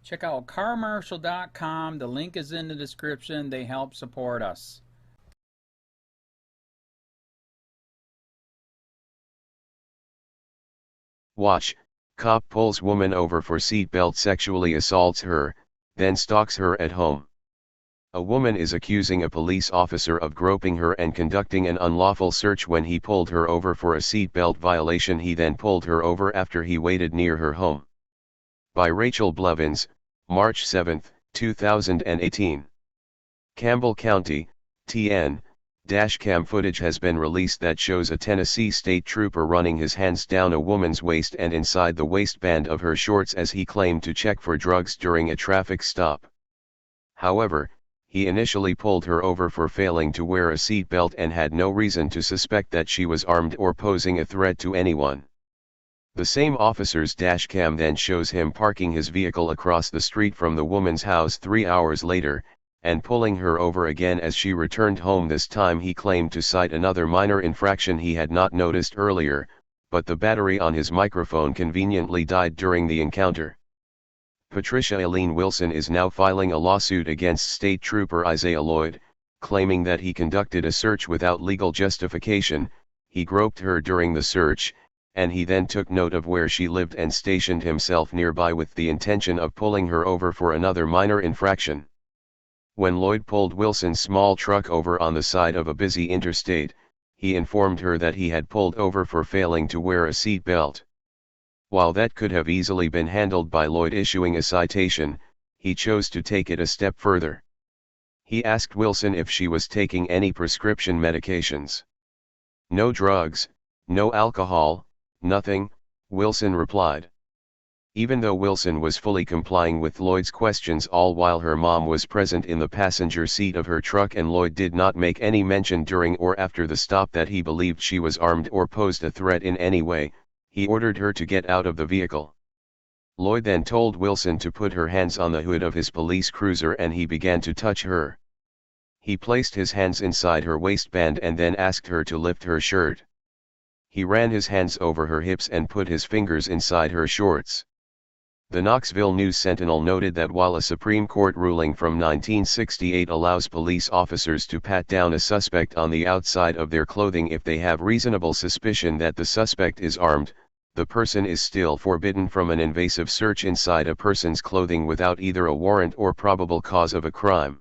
Check out carmarshal.com. The link is in the description. They help support us. Watch, cop pulls woman over for seatbelt, sexually assaults her, then stalks her at home. A woman is accusing a police officer of groping her and conducting an unlawful search when he pulled her over for a seatbelt violation. He then pulled her over after he waited near her home. By Rachel Blevins, March 7, 2018. Campbell County, TN, dashcam footage has been released that shows a Tennessee state trooper running his hands down a woman's waist and inside the waistband of her shorts as he claimed to check for drugs during a traffic stop. However, he initially pulled her over for failing to wear a seatbelt and had no reason to suspect that she was armed or posing a threat to anyone. The same officer's dashcam then shows him parking his vehicle across the street from the woman's house 3 hours later, and pulling her over again as she returned home. This time he claimed to cite another minor infraction he had not noticed earlier, but the battery on his microphone conveniently died during the encounter. Patricia Eileen Wilson is now filing a lawsuit against State Trooper Isaiah Lloyd, claiming that he conducted a search without legal justification. He groped her during the search, and he then took note of where she lived and stationed himself nearby with the intention of pulling her over for another minor infraction. When Lloyd pulled Wilson's small truck over on the side of a busy interstate, he informed her that he had pulled over for failing to wear a seat belt. While that could have easily been handled by Lloyd issuing a citation, he chose to take it a step further. He asked Wilson if she was taking any prescription medications. "No drugs, no alcohol, nothing," Wilson replied. Even though Wilson was fully complying with Lloyd's questions, all while her mom was present in the passenger seat of her truck, and Lloyd did not make any mention during or after the stop that he believed she was armed or posed a threat in any way, he ordered her to get out of the vehicle. Lloyd then told Wilson to put her hands on the hood of his police cruiser and he began to touch her. He placed his hands inside her waistband and then asked her to lift her shirt. He ran his hands over her hips and put his fingers inside her shorts. The Knoxville News-Sentinel noted that while a Supreme Court ruling from 1968 allows police officers to pat down a suspect on the outside of their clothing if they have reasonable suspicion that the suspect is armed, the person is still forbidden from an invasive search inside a person's clothing without either a warrant or probable cause of a crime.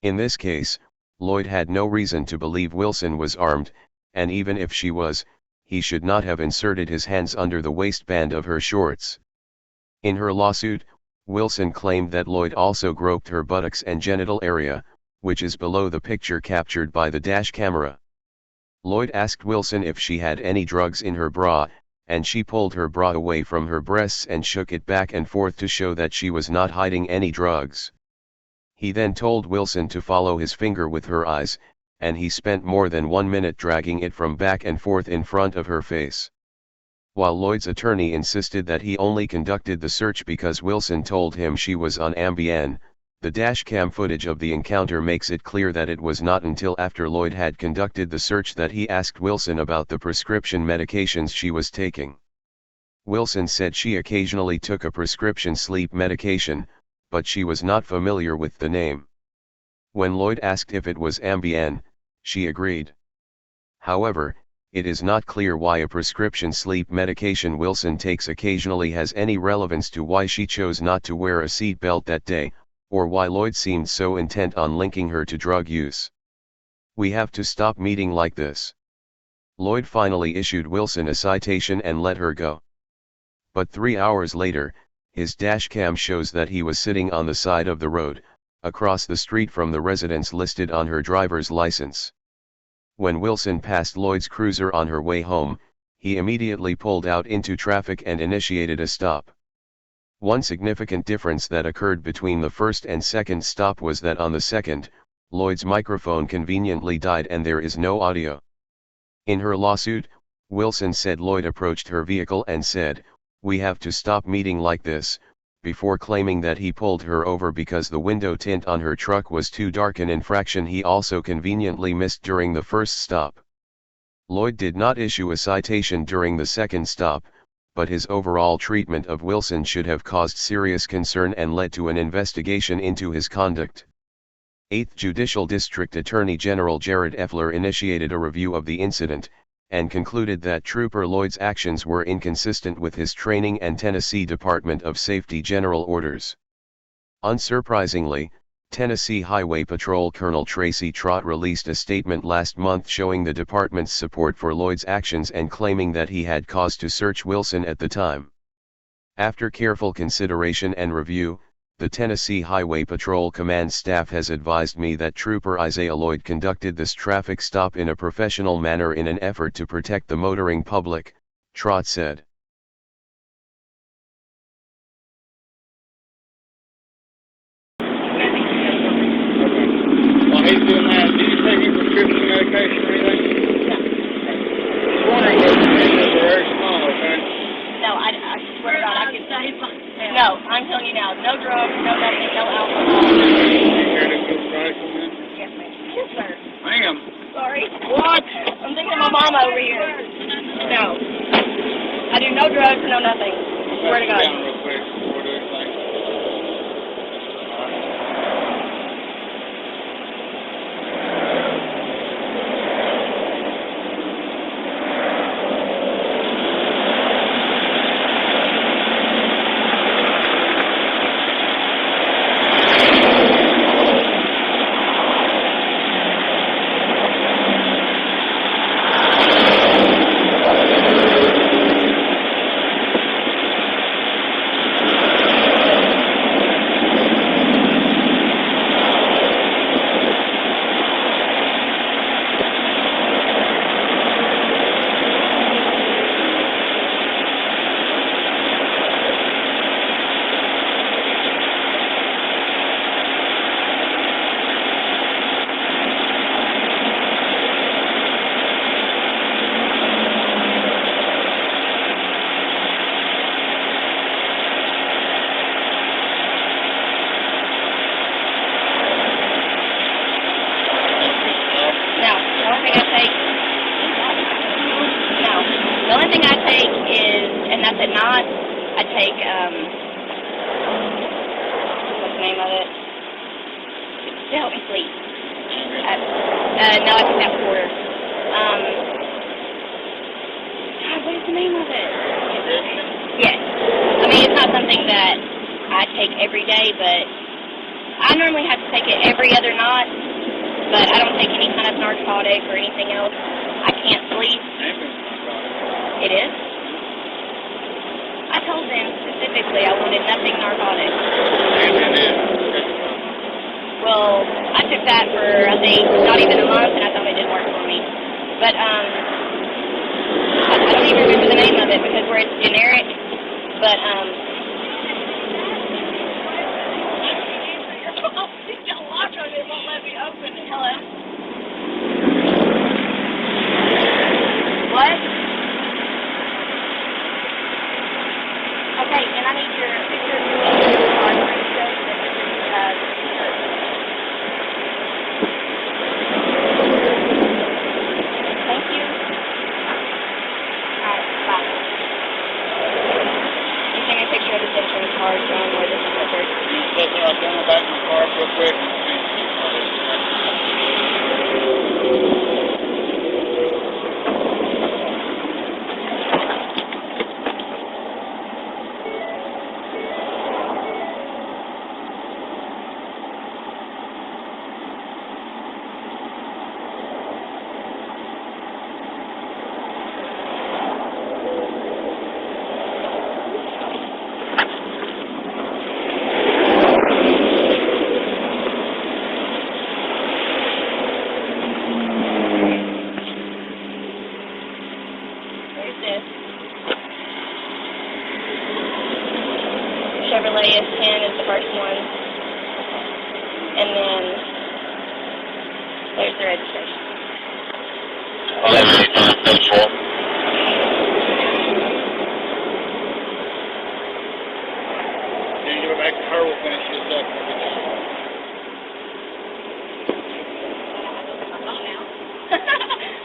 In this case, Lloyd had no reason to believe Wilson was armed, and even if she was, he should not have inserted his hands under the waistband of her shorts. In her lawsuit, Wilson claimed that Lloyd also groped her buttocks and genital area, which is below the picture captured by the dash camera. Lloyd asked Wilson if she had any drugs in her bra, and she pulled her bra away from her breasts and shook it back and forth to show that she was not hiding any drugs. He then told Wilson to follow his finger with her eyes, and he spent more than 1 minute dragging it from back and forth in front of her face. While Lloyd's attorney insisted that he only conducted the search because Wilson told him she was on Ambien, the dashcam footage of the encounter makes it clear that it was not until after Lloyd had conducted the search that he asked Wilson about the prescription medications she was taking. Wilson said she occasionally took a prescription sleep medication, but she was not familiar with the name. When Lloyd asked if it was Ambien, she agreed. However, it is not clear why a prescription sleep medication Wilson takes occasionally has any relevance to why she chose not to wear a seat belt that day, or why Lloyd seemed so intent on linking her to drug use. "We have to stop meeting like this." Lloyd finally issued Wilson a citation and let her go. But 3 hours later, his dashcam shows that he was sitting on the side of the road, across the street from the residence listed on her driver's license. When Wilson passed Lloyd's cruiser on her way home, he immediately pulled out into traffic and initiated a stop. One significant difference that occurred between the first and second stop was that on the second, Lloyd's microphone conveniently died and there is no audio. In her lawsuit, Wilson said Lloyd approached her vehicle and said, "We have to stop meeting like this," before claiming that he pulled her over because the window tint on her truck was too dark, an infraction he also conveniently missed during the first stop. Lloyd did not issue a citation during the second stop, but his overall treatment of Wilson should have caused serious concern and led to an investigation into his conduct. 8th Judicial District Attorney General Jared Effler initiated a review of the incident, and concluded that Trooper Lloyd's actions were inconsistent with his training and Tennessee Department of Safety general orders. Unsurprisingly, Tennessee Highway Patrol Colonel Tracy Trott released a statement last month showing the department's support for Lloyd's actions and claiming that he had cause to search Wilson at the time. After careful consideration and review, the Tennessee Highway Patrol Command staff has advised me that Trooper Isaiah Lloyd conducted this traffic stop in a professional manner in an effort to protect the motoring public, Trott said. While he's doing that, did you take any prescription medication or anything? No. Just wondering what the name is very small, okay? No, I swear to God, I can say no, I'm telling you now, no drugs, no nothing, no alcohol. You care to go price on this? Yes, ma'am. Yes, sir. Ma'am. Sorry. What? I'm thinking of my mama over here. No. I do no drugs, no nothing. Swear to God. Down real quick before I do anything.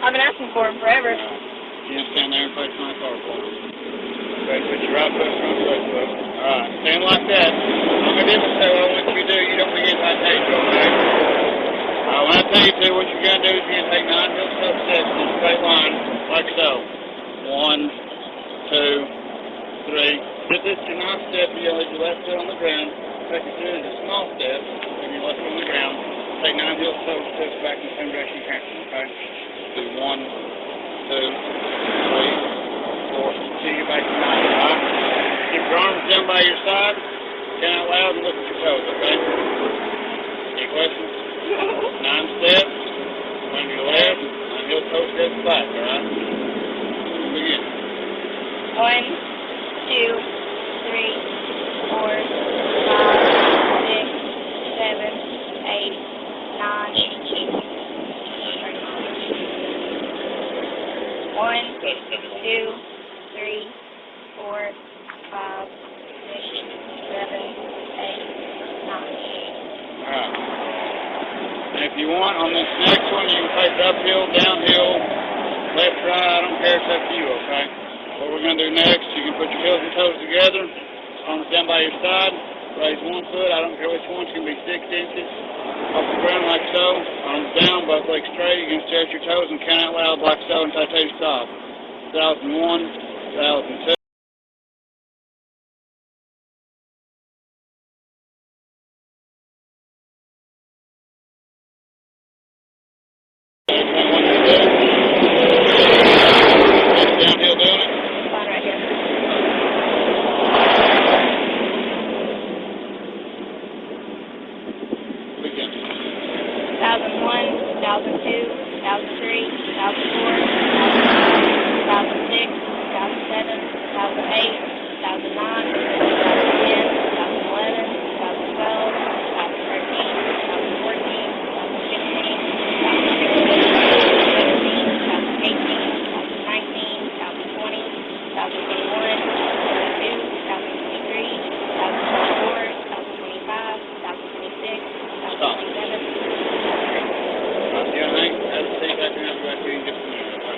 I've been asking for him forever. You just stand there and play my car for him. Okay, put your right foot in front of your left foot. Alright, stand like that. I'm going to demonstrate what I want you to do. You don't forget how I tell you to, okay? When I tell you to, what you're going to do is you're going to take 9 heel-toe steps in a straight line, like so. 1, 2, 3. This is your nice step. You hold your left foot on the ground. Take your foot into small steps, and your left foot on the ground. Take 9 heel-toe steps back in the same direction you can, okay? Do 1, 2, 3, 4, until you get back to 9, alright? Keep your arms down by your side. Count out loud and look at your toes, okay? Any questions? 9 steps. One to your left. 9 heel-toe steps back, alright? Begin. 1, 2, 3, 4, 5, 6, 7, 8, 9, 1, 2, 3, 4, 5, 6, 7, 8, 9. Alright. And if you want, on this next one, you can place uphill, downhill, left, right, I don't care, it's up to you, okay? What we're going to do next, you can put your heels and toes together, arms down by your side, raise one foot, I don't care which one, it's going to be 6 inches off the ground like so, arms down, both legs straight, you can stare at your toes and count out loud like so until I tell you to stop. 2001, 2002. Downhill doing it? Fine right here. Begin. 2001, 2002, 2003, 2004, 2005, 2006, 2007, 2008, 2009, 2010, 2011, 2012, 2013, 2014, 2015, 2016, 2017, 2018, 2019, 2020, 2021, 2022, 2023, 2024, 2025, 2026, 2027. Yeah, Hank, have a seat back and have a back here in just a minute, okay?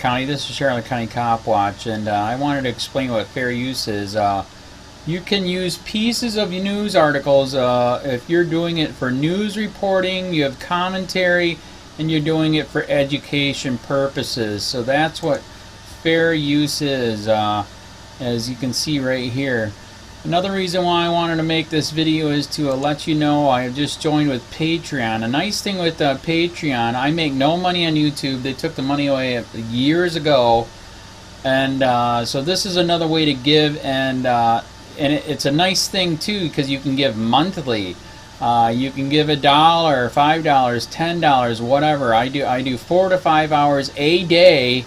County. This is Charlotte County COPWATCH, and I wanted to explain what fair use is. You can use pieces of news articles if you're doing it for news reporting, you have commentary, and you're doing it for education purposes. So that's what fair use is, as you can see right here. Another reason why I wanted to make this video is to let you know I have just joined with Patreon. A nice thing with Patreon, I make no money on YouTube. They took the money away years ago, and so this is another way to give, and it's a nice thing too because you can give monthly. You can give $1, $5, $10, whatever. I do 4 to 5 hours a day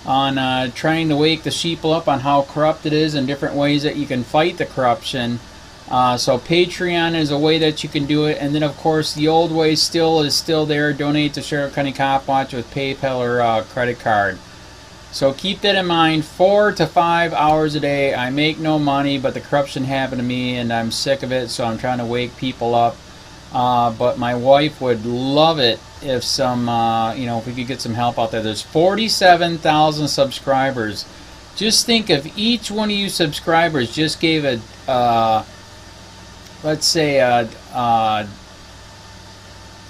on trying to wake the sheeple up on how corrupt it is and different ways that you can fight the corruption. So Patreon is a way that you can do it, and then of course the old way is still there. Donate to Charlotte County COPWATCH with PayPal or credit card. So keep that in mind. 4 to 5 hours a day. I make no money, but the corruption happened to me and I'm sick of it, so I'm trying to wake people up. But my wife would love it if if we could get some help out there. There's 47,000 subscribers. Just think if each one of you subscribers just gave let's say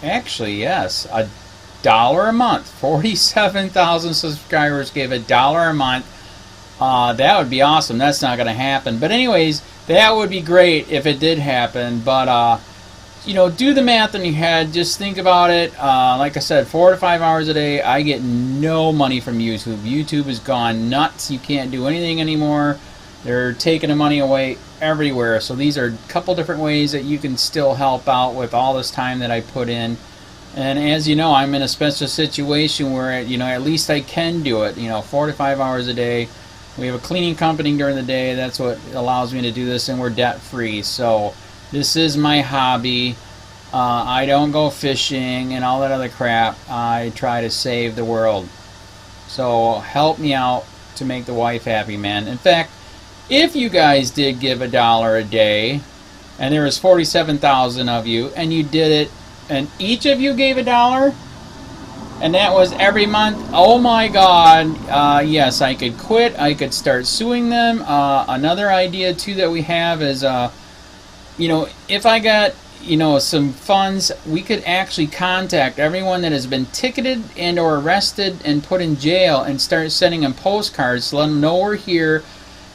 actually yes, $1 a month. 47,000 subscribers gave $1 a month. That would be awesome. That's not going to happen. But anyways, that would be great if it did happen. But do the math in your head. Just think about it. Like I said, 4 to 5 hours a day. I get no money from YouTube. YouTube has gone nuts. You can't do anything anymore. They're taking the money away everywhere. So these are a couple different ways that you can still help out with all this time that I put in. And as you know, I'm in a special situation where at least I can do it. 4 to 5 hours a day. We have a cleaning company during the day. That's what allows me to do this, and we're debt free. So this is my hobby. I don't go fishing and all that other crap. I try to save the world. So help me out to make the wife happy, man. In fact, if you guys did give $1 a day, and there was 47,000 of you, and you did it, and each of you gave $1, and that was every month, oh my God, yes, I could quit. I could start suing them. Another idea too that we have is if I got some funds, we could actually contact everyone that has been ticketed and or arrested and put in jail and start sending them postcards to let them know we're here,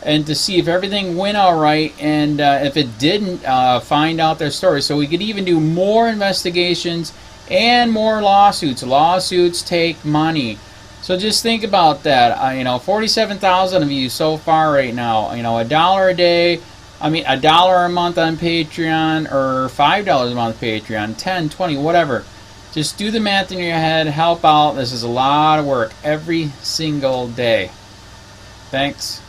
and to see if everything went all right, and if it didn't, find out their story. So we could even do more investigations and more lawsuits. Lawsuits take money. So just think about that. 47,000 of you so far right now. $1 a day. $1 a month on Patreon, or $5 a month Patreon, 10, 20, whatever. Just do the math in your head. Help out. This is a lot of work every single day. Thanks.